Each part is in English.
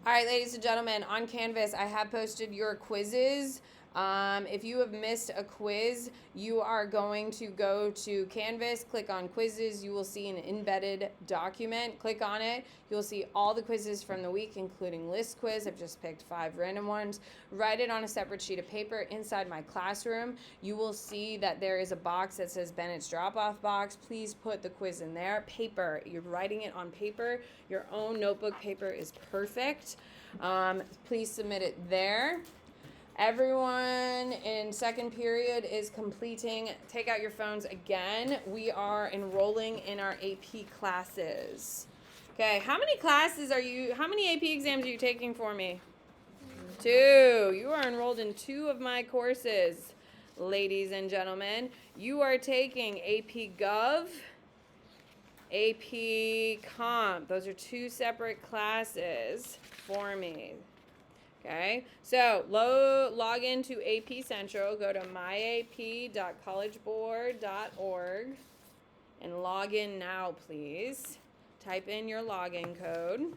All right, ladies and gentlemen, on Canvas, I have posted your quizzes. If you have missed a quiz, you are going to go to Canvas, click on quizzes. You will see an embedded document. Click on it. You'll see all the quizzes from the week, including list quiz. I've just picked 5 random ones. Write it on a separate sheet of paper inside my classroom. You will see that there is a box that says Bennett's drop-off box. Please put the quiz in there. Paper. You're writing it on paper. Your own notebook paper is perfect. Please submit it there. Everyone in second period is completing. Take out your phones again. We are enrolling in our AP classes. Okay, how many AP exams are you taking for me? 2. You are enrolled in 2 of my courses, ladies and gentlemen. You are taking APGov, APComp. Those are 2 separate classes for me. Okay, so log into AP Central, go to myap.collegeboard.org and log in now, please. Type in your login code.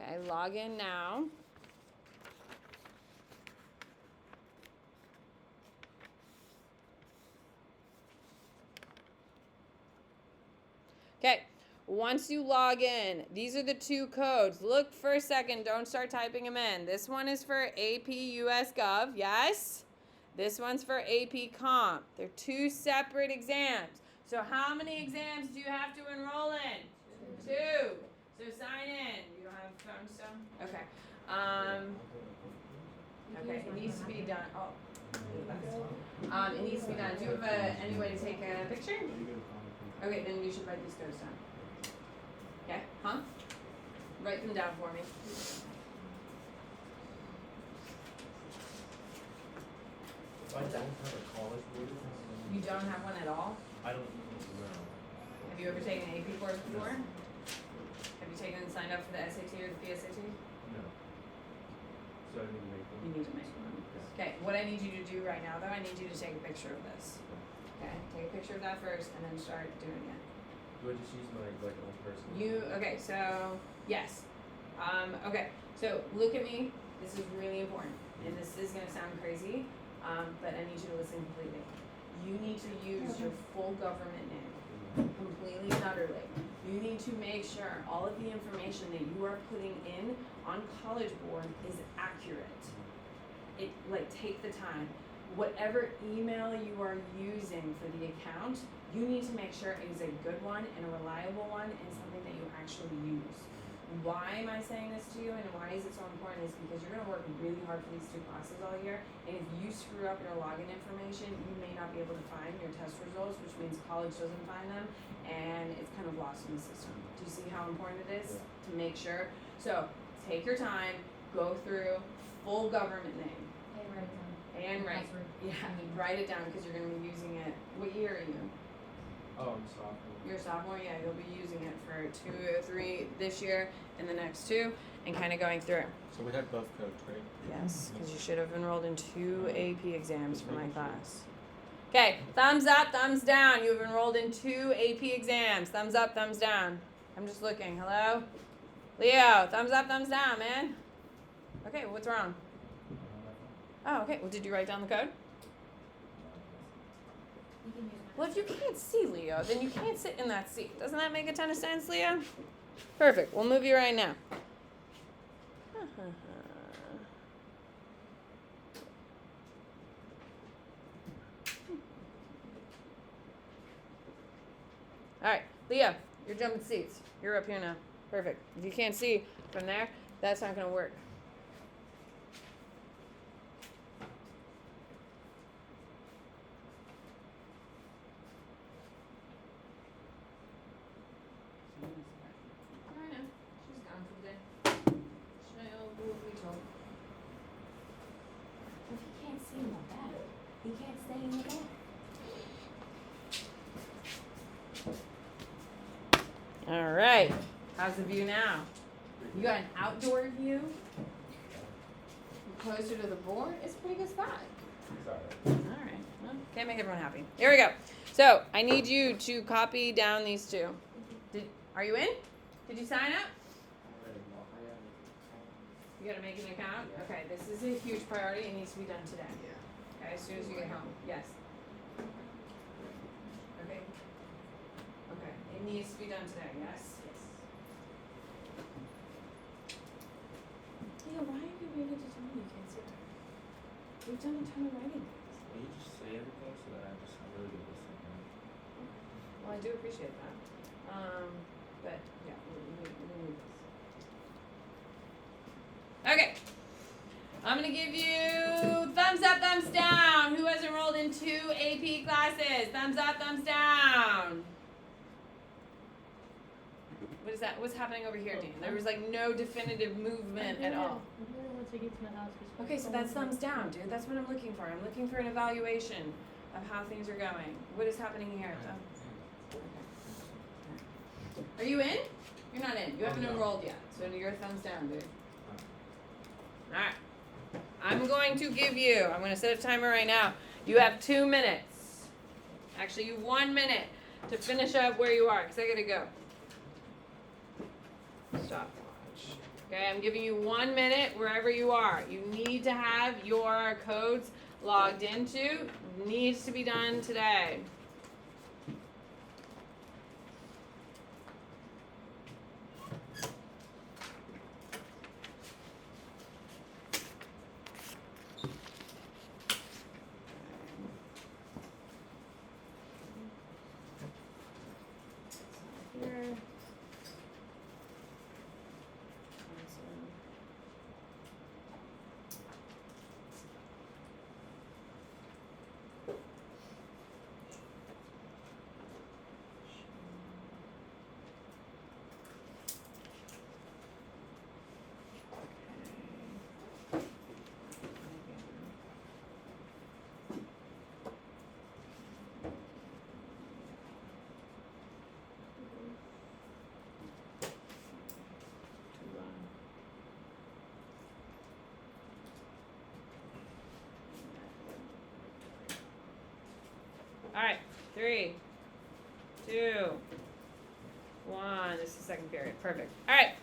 Okay, log in now. Okay, once you log in, these are the 2 codes. Look for a second, don't start typing them in. This one is for AP US Gov, yes? This one's for AP Comp. They're 2 separate exams. So how many exams do you have to enroll in? 2. So sign in. You don't have a phone still? Okay. Okay, it needs to be done. Oh, it needs to be done. Do you have any way to take a picture? Okay, then you should write these codes down. Okay, huh? Write them down for me. If I don't have a college board, You don't have one at all? I don't know. Have you ever taken an AP course before? Have you signed up for the SAT or the PSAT? No. So I need to make one. You need to make one. Okay, what I need you to do right now, though, I need you to take a picture of this. Okay, take a picture of that first and then start doing it. Do I just use my own person? Okay, so, yes. Okay, so look at me. This is really important. And this is going to sound crazy, but I need you to listen completely. You need to use your full government name, completely and utterly. You need to make sure all of the information that you are putting in on College Board is accurate. Take the time. Whatever email you are using for the account, you need to make sure it is a good one and a reliable one and something that you actually use. Why am I saying this to you and why is it so important is because you're going to work really hard for these 2 classes all year, and if you screw up your login information, you may not be able to find your test results, which means college doesn't find them, and it's kind of lost in the system. Do you see how important it is to make sure? So take your time, go through full government name. And write it down because you're going to be using it. What year are you? Oh, I'm sophomore. You're a sophomore? Yeah, you'll be using it for 2 or 3 this year and the next 2 and kind of going through. So we have both codes, right? Yes, because you should have enrolled in 2 AP exams for my class. Okay, thumbs up, thumbs down. You've enrolled in 2 AP exams. Thumbs up, thumbs down. I'm just looking. Hello? Leo, thumbs up, thumbs down, man. Okay, what's wrong? Oh, okay. Well, did you write down the code? Well, if you can't see, Leo, then you can't sit in that seat. Doesn't that make a ton of sense, Leo? Perfect. We'll move you right now. All right, Leo, you're jumping seats. You're up here now. Perfect. If you can't see from there, that's not going to work. He can't stay in the back. All right. How's the view now? You got an outdoor view? Closer to the board? It's a pretty good spot. Sorry. All right. Well, can't make everyone happy. Here we go. So I need you to copy down these two. Are you in? Did you sign up? You gotta make an account? Okay, this is a huge priority. It needs to be done today. Okay, as soon as you get home. Yes. Okay. Okay. It needs to be done today, yes? Yeah, why are you waiting to tell me you can't sit there? We've done a ton of writing. Will you just say everything so that I just really get this thing? Well, I do appreciate that. But yeah, we need this. Okay. I'm gonna give you thumbs up, thumbs down. Who has enrolled in 2 AP classes? Thumbs up, thumbs down. What is that? What's happening over here, Dean? There was like no definitive movement at all. Once I get to my house. Okay, so that's thumbs down, dude. That's what I'm looking for. I'm looking for an evaluation of how things are going. What is happening here? Okay. Are you in? You're not in. You haven't enrolled yet. So you're thumbs down, dude. Alright. I'm going to give you, I'm going to set a timer right now. You have 2 minutes. Actually, you 1 minute to finish up where you are, because I got to go. Stopwatch. Okay, I'm giving you 1 minute wherever you are. You need to have your codes logged into. Needs to be done today. Here. All right, 3, 2, 1. This is the second period. Perfect. All right.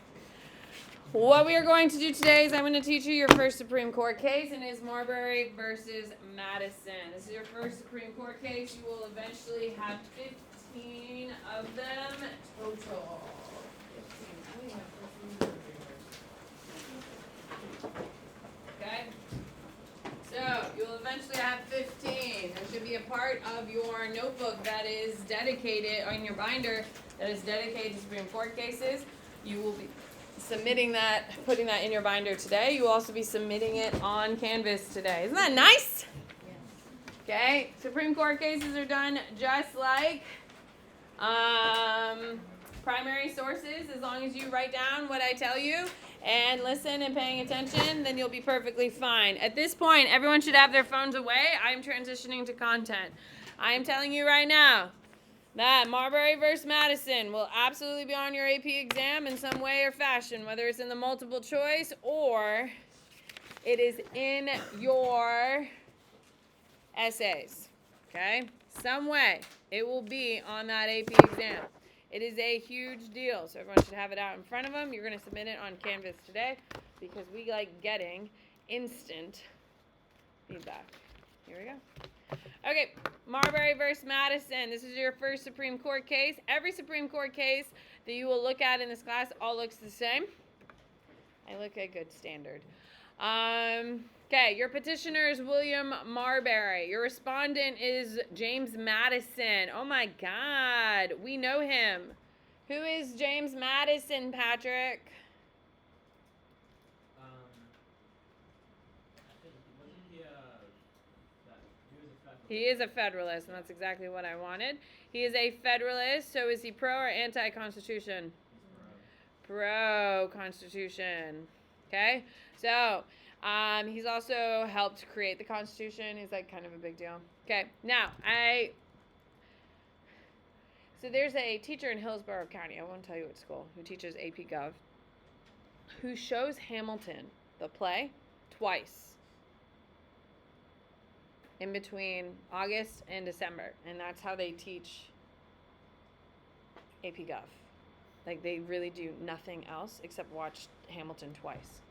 What we are going to do today is I'm going to teach you your first Supreme Court case, and it is Marbury versus Madison. This is your first Supreme Court case. You will eventually have 15 of them total. 15. Okay? So, you'll eventually have 15. There should be a part of your notebook that is dedicated, or in your binder, that is dedicated to Supreme Court cases. You will be submitting that, putting that in your binder today. You will also be submitting it on Canvas today. Isn't that nice? Yes. Okay, Supreme Court cases are done just like primary sources. As long as you write down what I tell you and listen and paying attention, then you'll be perfectly fine. At this point, everyone should have their phones away. I'm transitioning to content. I am telling you right now that Marbury versus Madison will absolutely be on your AP exam in some way or fashion, whether it's in the multiple choice or it is in your essays. Okay? Some way it will be on that AP exam. It is a huge deal, so everyone should have it out in front of them. You're going to submit it on Canvas today because we like getting instant feedback. Here we go. Okay, Marbury versus Madison. This is your first Supreme Court case. Every Supreme Court case that you will look at in this class all looks the same. I look at good standard. Okay, your petitioner is William Marbury. Your respondent is James Madison. Oh my God, we know him. Who is James Madison, Patrick? He is a Federalist, and that's exactly what I wanted. He is a Federalist, so is he pro or anti-Constitution? Pro-Constitution. Okay, so he's also helped create the Constitution. He's like kind of a big deal. Okay, now so there's a teacher in Hillsborough County, I won't tell you what school, who teaches APGov, who shows Hamilton, the play, twice. in between August and December, and that's how they teach APGov. Like, they really do nothing else except watch Hamilton twice.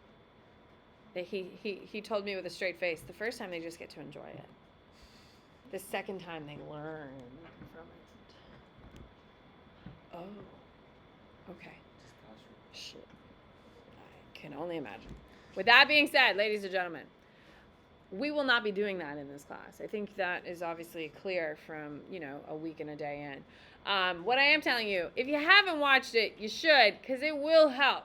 He told me with a straight face, the first time they just get to enjoy it. The second time they learn from it. Oh, okay. Shit. I can only imagine. With that being said, ladies and gentlemen, we will not be doing that in this class. I think that is obviously clear from, a week and a day in. What I am telling you, if you haven't watched it, you should, because it will help.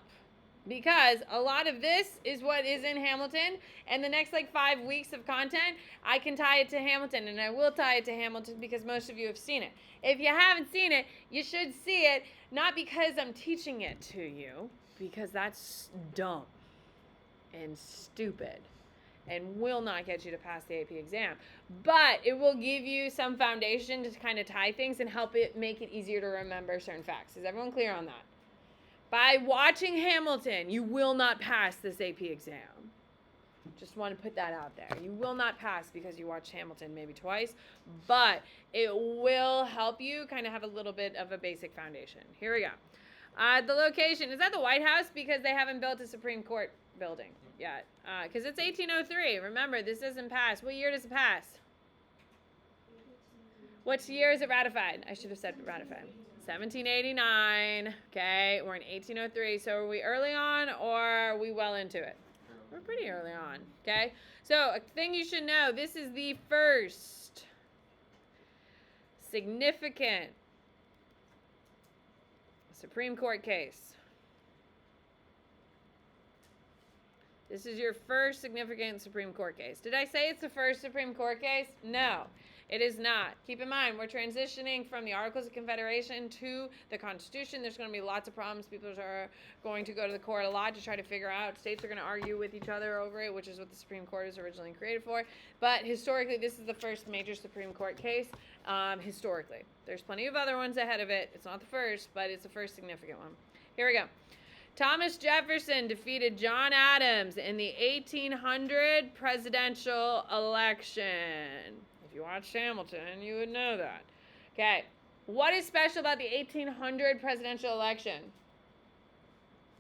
Because a lot of this is what is in Hamilton, and the next 5 weeks of content, I can tie it to Hamilton, and I will tie it to Hamilton because most of you have seen it. If you haven't seen it, you should see it, not because I'm teaching it to you, because that's dumb and stupid and will not get you to pass the AP exam. But it will give you some foundation to kind of tie things and help it make it easier to remember certain facts. Is everyone clear on that? By watching Hamilton, you will not pass this AP exam. Just want to put that out there. You will not pass because you watched Hamilton maybe twice, but it will help you kind of have a little bit of a basic foundation. Here we go. The location, is that the White House? Because they haven't built a Supreme Court building yet. Because it's 1803. Remember, this doesn't pass. What year does it pass? What year is it ratified? I should have said ratified. 1789. Okay, we're in 1803. So are we early on or are we well into it? We're pretty early on. Okay, so a thing you should know, this is the first significant Supreme Court case. This is your first significant Supreme Court case. Did I say it's the first Supreme Court case? No, it is not. Keep in mind, we're transitioning from the Articles of Confederation to the Constitution. There's going to be lots of problems. People are going to go to the court a lot to try to figure out. States are going to argue with each other over it, which is what the Supreme Court was originally created for. But historically, this is the first major Supreme Court case, historically. There's plenty of other ones ahead of it. It's not the first, but it's the first significant one. Here we go. Thomas Jefferson defeated John Adams in the 1800 presidential election. If you watched Hamilton, you would know that. Okay, what is special about the 1800 presidential election?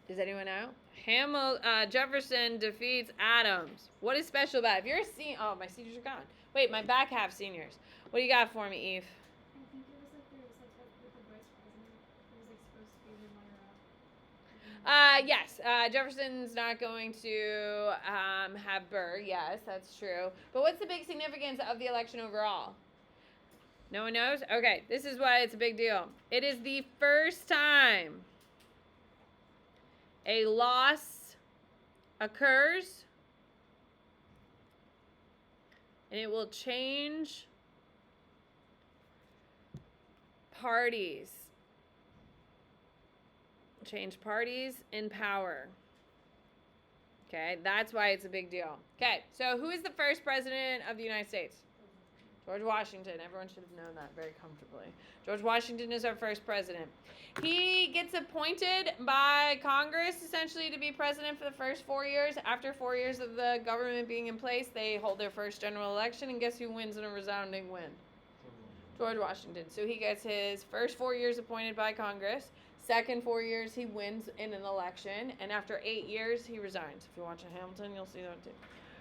Does anyone know? Jefferson defeats Adams. What is special about it? If you're a senior, oh, my seniors are gone. Wait, my back half seniors. What do you got for me, Eve? I think it was with the vice president. It was supposed to be the runner-up. Yes, Jefferson's not going to have Burr. Yes, that's true. But what's the big significance of the election overall? No one knows? Okay, this is why it's a big deal. It is the first time a loss occurs, and it will change parties. Change parties in power. Okay, that's why it's a big deal. Okay, so who is the first president of the United States? George Washington. Everyone should have known that very comfortably. George Washington is our first president. He gets appointed by Congress, essentially, to be president for the first 4 years. After 4 years of the government being in place, they hold their first general election, and guess who wins in a resounding win? George Washington. So he gets his first 4 years appointed by Congress. Second 4 years, he wins in an election. And after 8 years, he resigns. If you watch Hamilton, you'll see that too.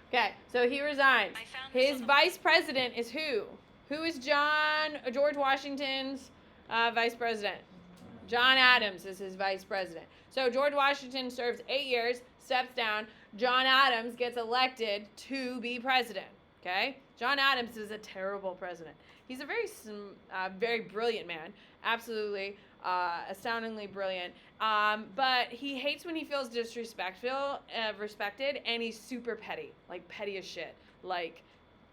Okay, so he resigns. His vice president is who? Who is George Washington's vice president? John Adams is his vice president. So George Washington serves 8 years, steps down. John Adams gets elected to be president. Okay? John Adams is a terrible president. He's a very brilliant man. Absolutely. Astoundingly brilliant. But he hates when he feels respected, and he's super petty. Like, petty as shit. Like,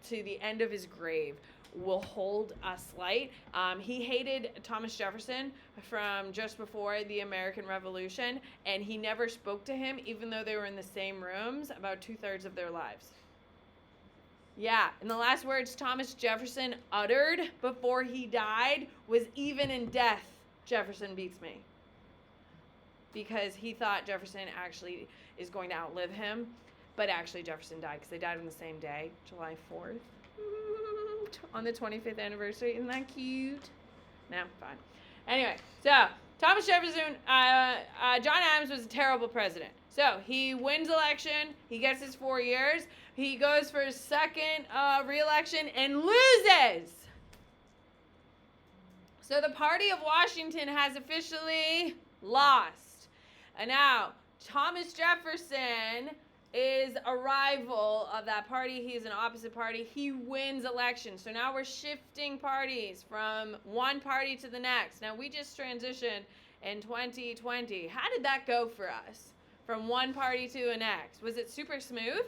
to the end of his grave. Will hold a slight. He hated Thomas Jefferson from just before the American Revolution, and he never spoke to him, even though they were in the same rooms about 2/3 of their lives. Yeah, and the last words Thomas Jefferson uttered before he died was, "Even in death, Jefferson beats me." Because he thought Jefferson actually is going to outlive him, but actually Jefferson died because they died on the same day, July 4th. On the 25th anniversary. Isn't that cute? No, fine. Anyway, so Thomas Jefferson, John Adams was a terrible president. So he wins election. He gets his 4 years. He goes for his second re-election and loses. So the party of Washington has officially lost. And now, Thomas Jefferson is a rival of that party. He's an opposite party. He wins election. So now we're shifting parties from one party to the next. Now, we just transitioned in 2020. How did that go for us? From one party to the next. Was it super smooth?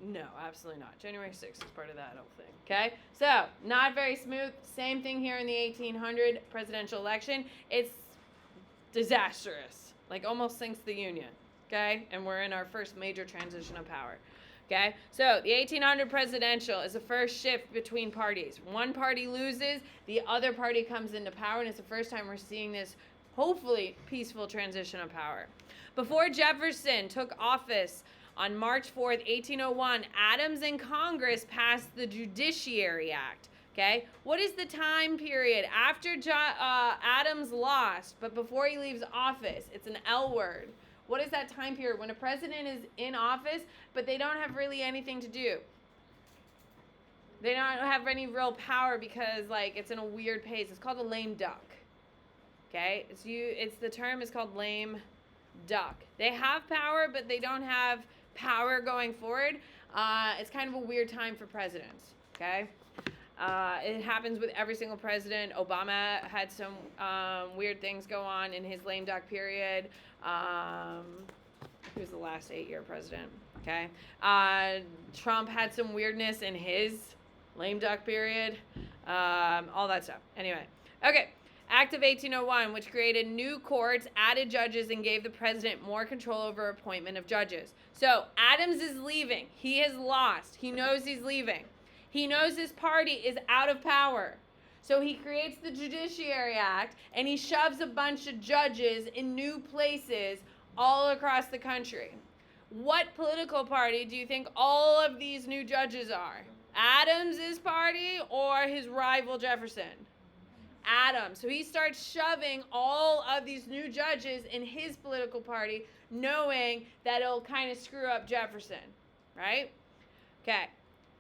No, absolutely not. January 6th is part of that whole thing. Okay? So, not very smooth. Same thing here in the 1800 presidential election. It's disastrous. Like almost sinks the Union. Okay? And we're in our first major transition of power. Okay? So, the 1800 presidential is the first shift between parties. One party loses, the other party comes into power, and it's the first time we're seeing this, hopefully, peaceful transition of power. Before Jefferson took office on March 4th, 1801, Adams and Congress passed the Judiciary Act. Okay? What is the time period after Adams lost, but before he leaves office? It's an L word. What is that time period? When a president is in office, but they don't have really anything to do. They don't have any real power because, like, it's in a weird pace. It's called a lame duck. Okay? The term is called lame duck. They have power, but they don't have power going forward. It's kind of a weird time for presidents. Okay? It happens with every single president. Obama had some weird things go on in his lame duck period. Who's the last 8-year president? Okay. Trump had some weirdness in his lame duck period. All that stuff. Anyway. Okay. Act of 1801, which created new courts, added judges, and gave the president more control over appointment of judges. So, Adams is leaving. He has lost. He knows he's leaving. He knows his party is out of power. So he creates the Judiciary Act, and he shoves a bunch of judges in new places all across the country. What political party do you think all of these new judges are? Adams' party or his rival Jefferson? Adams. So he starts shoving all of these new judges in his political party, knowing that it'll kind of screw up Jefferson, right? Okay.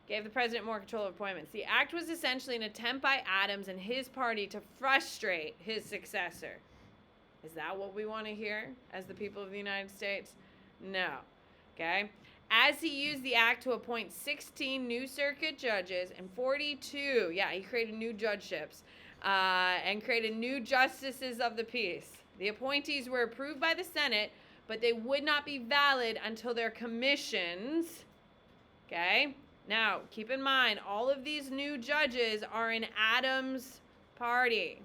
Gave the president more control of appointments. The act was essentially an attempt by Adams and his party to frustrate his successor. Is that what we want to hear as the people of the United States? No. Okay? As he used the act to appoint 16 new circuit judges and 42, he created new judgeships, and created new justices of the peace. The appointees were approved by the Senate, but they would not be valid until their commissions, okay? Now, keep in mind, all of these new judges are in Adams' party.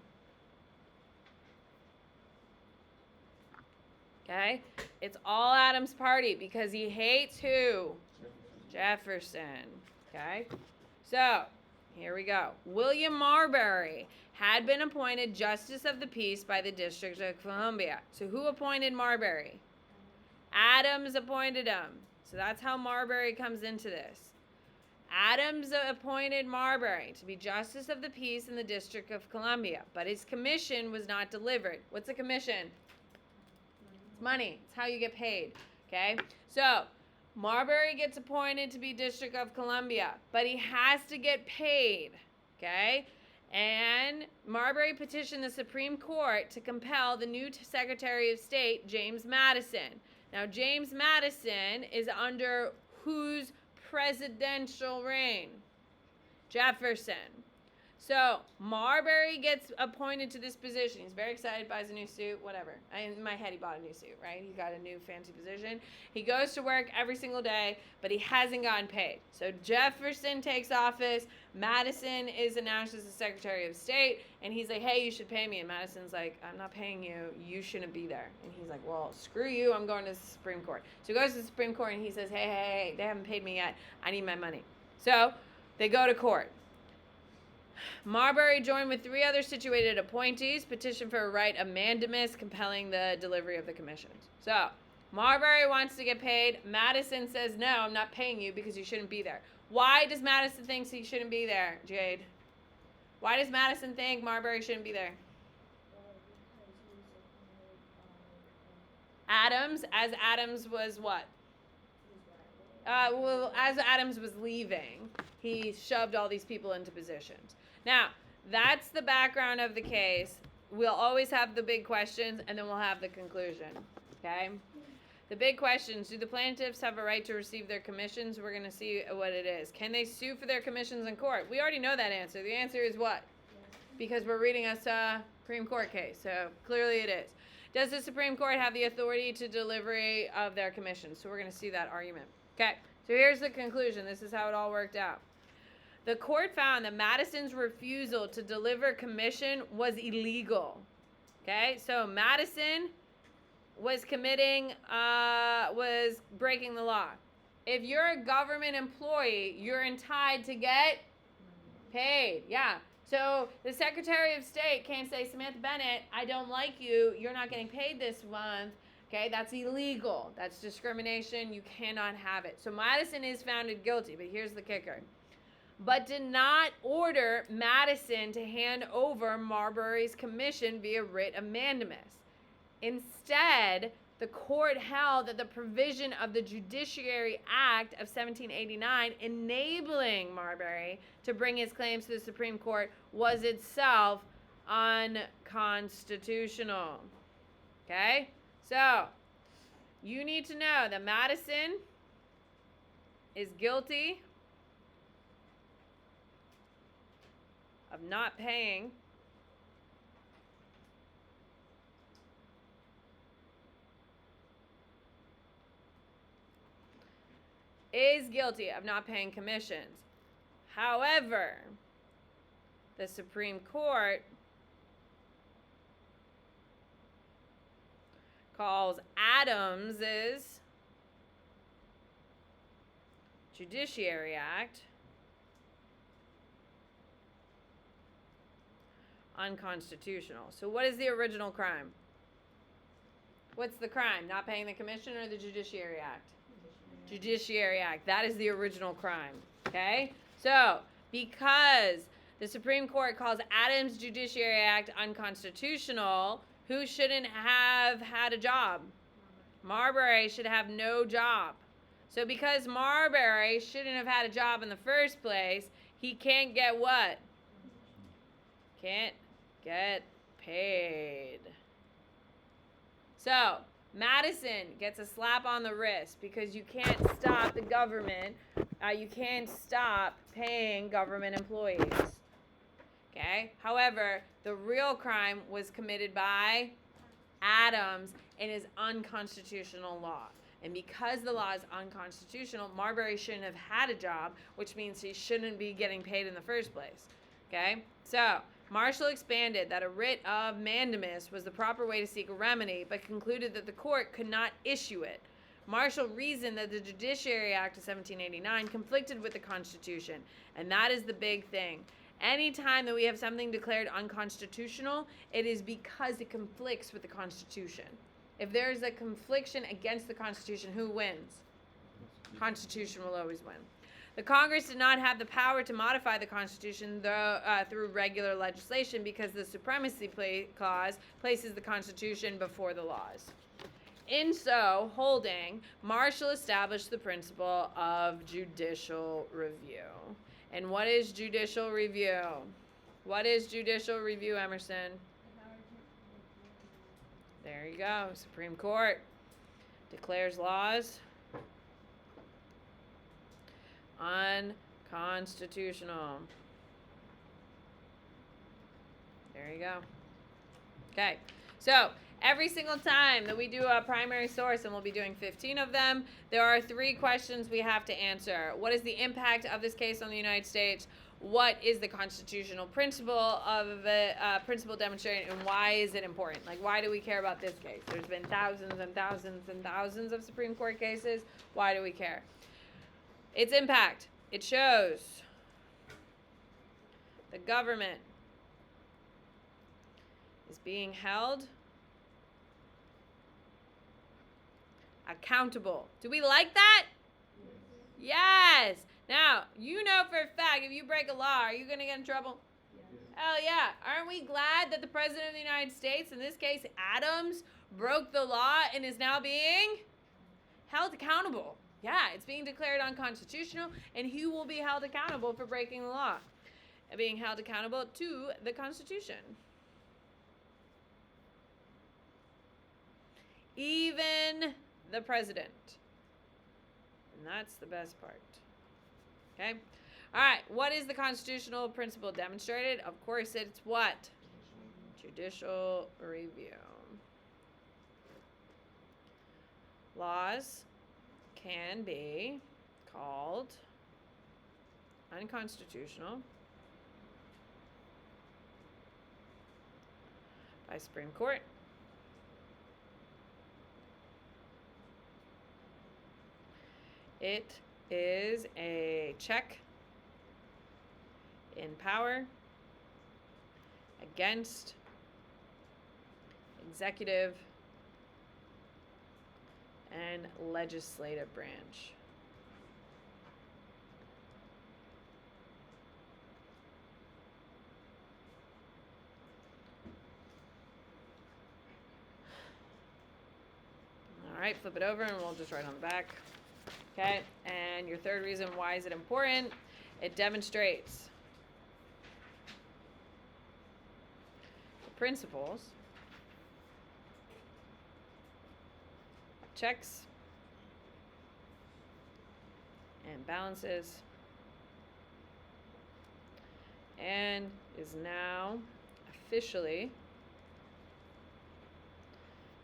Okay? It's all Adams' party because he hates who? Jefferson. Okay? So, here we go. William Marbury had been appointed Justice of the Peace by the District of Columbia. So, who appointed Marbury? Adams appointed him. So, that's how Marbury comes into this. Adams appointed Marbury to be Justice of the Peace in the District of Columbia, but his commission was not delivered. What's a commission? It's money. It's how you get paid. Okay? So, Marbury gets appointed to be District of Columbia, but he has to get paid. Okay? And Marbury petitioned the Supreme Court to compel the new Secretary of State, James Madison. Now, James Madison is under whose presidential reign? Jefferson. So, Marbury gets appointed to this position. He's very excited, buys a new suit, whatever. In my head, he bought a new suit, right? He got a new fancy position. He goes to work every single day, but he hasn't gotten paid. So, Jefferson takes office. Madison is announced as the Secretary of State, and he's like, hey, you should pay me. And Madison's like, I'm not paying you. You shouldn't be there. And he's like, well, screw you. I'm going to the Supreme Court. So, he goes to the Supreme Court, and he says, hey, they haven't paid me yet. I need my money. So, they go to court. Marbury, joined with 3 other situated appointees, petitioned for a right of mandamus, compelling the delivery of the commissions. So, Marbury wants to get paid. Madison says, no, I'm not paying you because you shouldn't be there. Why does Madison think he shouldn't be there, Jade? Why does Madison think Marbury shouldn't be there? Adams, as Adams was what? Well, as Adams was leaving, he shoved all these people into positions. Now, that's the background of the case. We'll always have the big questions, and then we'll have the conclusion. Okay? The big questions: do the plaintiffs have a right to receive their commissions? We're going to see what it is. Can they sue for their commissions in court? We already know that answer. The answer is what? Because we're reading a Supreme Court case, so clearly it is. Does the Supreme Court have the authority to delivery of their commissions? So we're going to see that argument. Okay, so here's the conclusion. This is how it all worked out. The court found that Madison's refusal to deliver commission was illegal. Okay, so Madison was breaking the law. If you're a government employee, you're entitled to get paid. Yeah. So the Secretary of State can't say, Samantha Bennett, I don't like you. You're not getting paid this month. Okay, that's illegal. That's discrimination. You cannot have it. So Madison is founded guilty, but here's the kicker. But did not order Madison to hand over Marbury's commission via writ of mandamus. Instead, the court held that the provision of the Judiciary Act of 1789 enabling Marbury to bring his claims to the Supreme Court was itself unconstitutional. Okay? So, you need to know that Madison is guilty of not paying commissions. However, the Supreme Court calls Adams's Judiciary Act unconstitutional. So what is the original crime? What's the crime? Not paying the commission or the Judiciary Act? Judiciary Act. That is the original crime. Okay? So, because the Supreme Court calls Adams' Judiciary Act unconstitutional, who shouldn't have had a job? Marbury should have no job. So because Marbury shouldn't have had a job in the first place, he can't get what? Can't get paid. So, Madison gets a slap on the wrist because you can't stop the government. You can't stop paying government employees. Okay? However, the real crime was committed by Adams and is unconstitutional law. And because the law is unconstitutional, Marbury shouldn't have had a job, which means he shouldn't be getting paid in the first place. Okay? So, Marshall expanded that a writ of mandamus was the proper way to seek a remedy, but concluded that the court could not issue it. Marshall reasoned that the Judiciary Act of 1789 conflicted with the Constitution, and that is the big thing. Anytime that we have something declared unconstitutional, it is because it conflicts with the Constitution. If there is a confliction against the Constitution, who wins? Constitution will always win. The Congress did not have the power to modify the Constitution through regular legislation because the Supremacy Clause places the Constitution before the laws. In so holding, Marshall established the principle of judicial review. And what is judicial review? What is judicial review, Emerson? There you go. Supreme Court declares laws unconstitutional. There you go. Okay, so every single time that we do a primary source, and we'll be doing 15 of them, there are 3 questions we have to answer. What is the impact of this case on the United States? What is the constitutional principle of principle demonstrated, and why is it important? Like, why do we care about this case? There's been thousands and thousands and thousands of Supreme Court cases. Why do we care? Its impact. It shows the government is being held accountable. Do we like that? Yes. Now, you know for a fact if you break a law, are you going to get in trouble? Hell yeah. Aren't we glad that the President of the United States, in this case Adams, broke the law and is now being held accountable? Yeah, it's being declared unconstitutional, and he will be held accountable for breaking the law and being held accountable to the Constitution. Even the president. And that's the best part. Okay? All right, what is the constitutional principle demonstrated? Of course, it's what? Judicial review. Laws can be called unconstitutional by Supreme Court. It is a check in power against executive and legislative branch. All right, flip it over and we'll just write on the back. Okay, and your third reason why is it important? It demonstrates the principles, checks and balances, and is now officially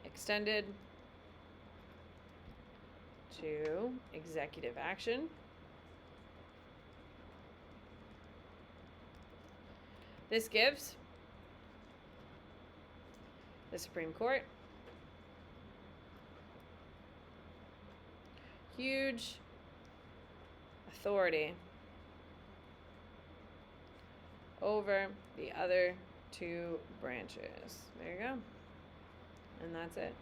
extended to executive action. This gives the Supreme Court huge authority over the other two branches. There you go. And that's it.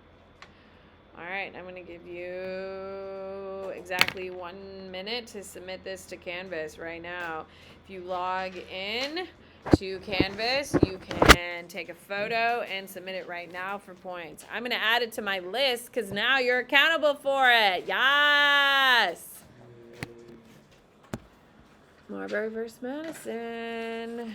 All right, I'm going to give you exactly 1 minute to submit this to Canvas right now. If you log in to Canvas, you can take a photo and submit it right now for points. I'm going to add it to my list because now you're accountable for it. Yes! Marbury versus Madison.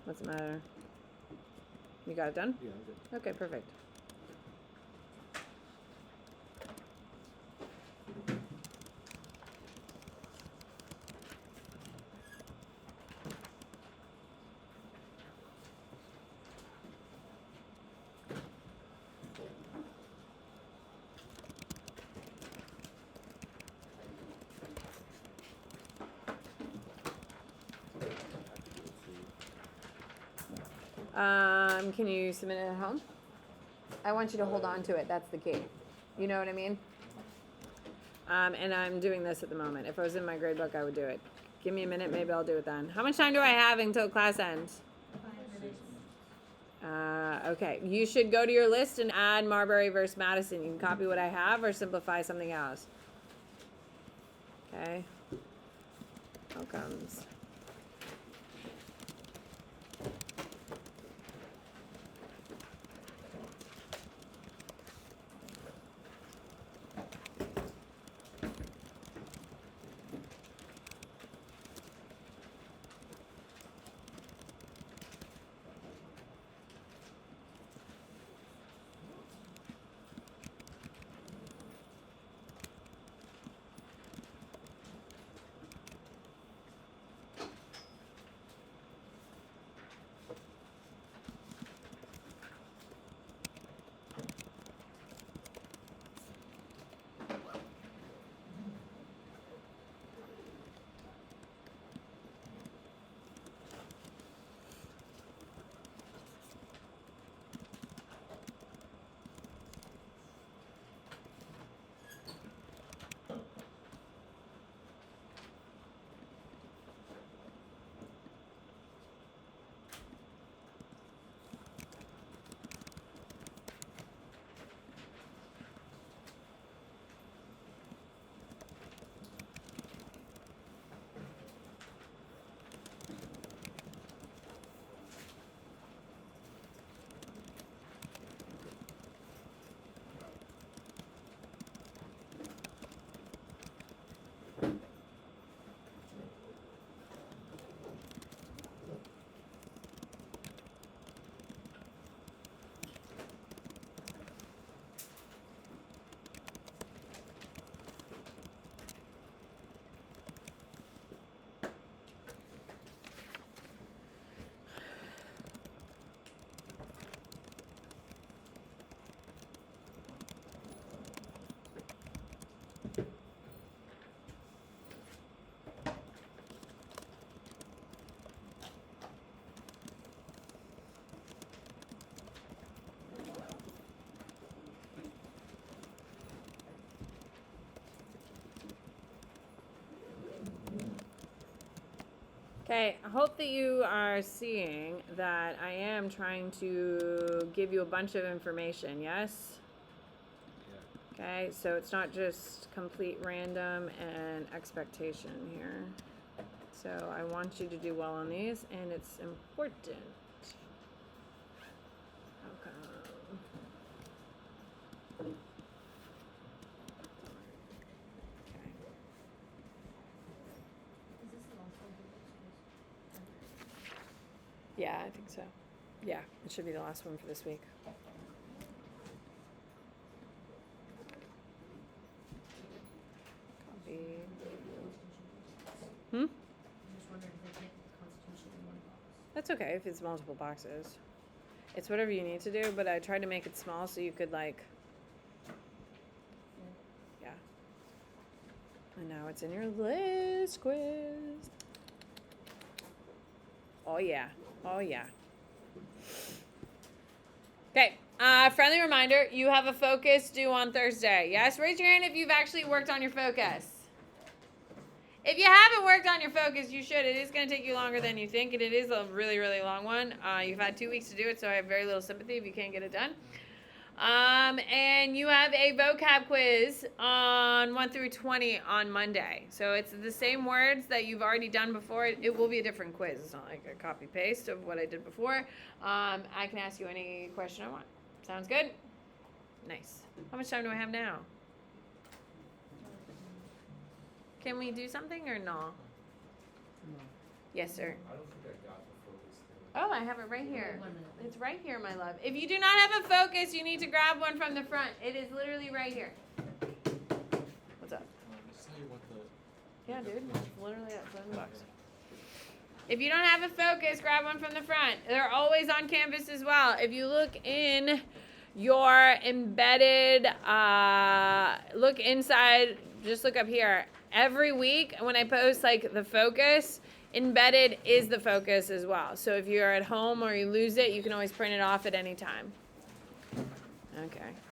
What's the matter? You got it done? Yeah, I'm good. Okay, perfect. Can you submit it at home? I want you to hold on to it. That's the key. You know what I mean? And I'm doing this at the moment. If I was in my grade book, I would do it. Give me a minute. Maybe I'll do it then. How much time do I have until class ends? 5 minutes. Okay. You should go to your list and add Marbury versus Madison. You can copy what I have or simplify something else. Okay. Outcomes. Okay, I hope that you are seeing that I am trying to give you a bunch of information, yes? Yeah. Okay, so it's not just complete random and expectation here. So I want you to do well on these, and it's important. Okay. Is this the last one? Yeah, I think so. Yeah, it should be the last one for this week. Copy. Hmm? I'm just wondering if they take the Constitution in one box. That's okay if it's multiple boxes. It's whatever you need to do, but I tried to make it small so you could like, yeah. And now it's in your list quiz. Oh yeah, oh yeah. Okay, friendly reminder, you have a focus due on Thursday. Yes, raise your hand if you've actually worked on your focus. If you haven't worked on your focus, you should. It is going to take you longer than you think, and it is a really, really long one. You've had 2 weeks to do it, so I have very little sympathy if you can't get it done. And you have a vocab quiz on 1 through 20 on Monday. So it's the same words that you've already done before. It will be a different quiz. It's not like a copy-paste of what I did before. I can ask you any question I want. Sounds good? Nice. How much time do I have now? Can we do something or no? Yes, sir. I don't think I got the focus thing. Oh, I have it right here. 1 minute. It's right here, my love. If you do not have a focus, you need to grab one from the front. It is literally right here. What's up? Say what the. Yeah, dude. It's literally it's in the box. If you don't have a focus, grab one from the front. They're always on Canvas as well. If you look in your embedded, look inside, just look up here. Every week when I post like the focus, embedded is the focus as well. So if you're at home or you lose it, you can always print it off at any time. Okay.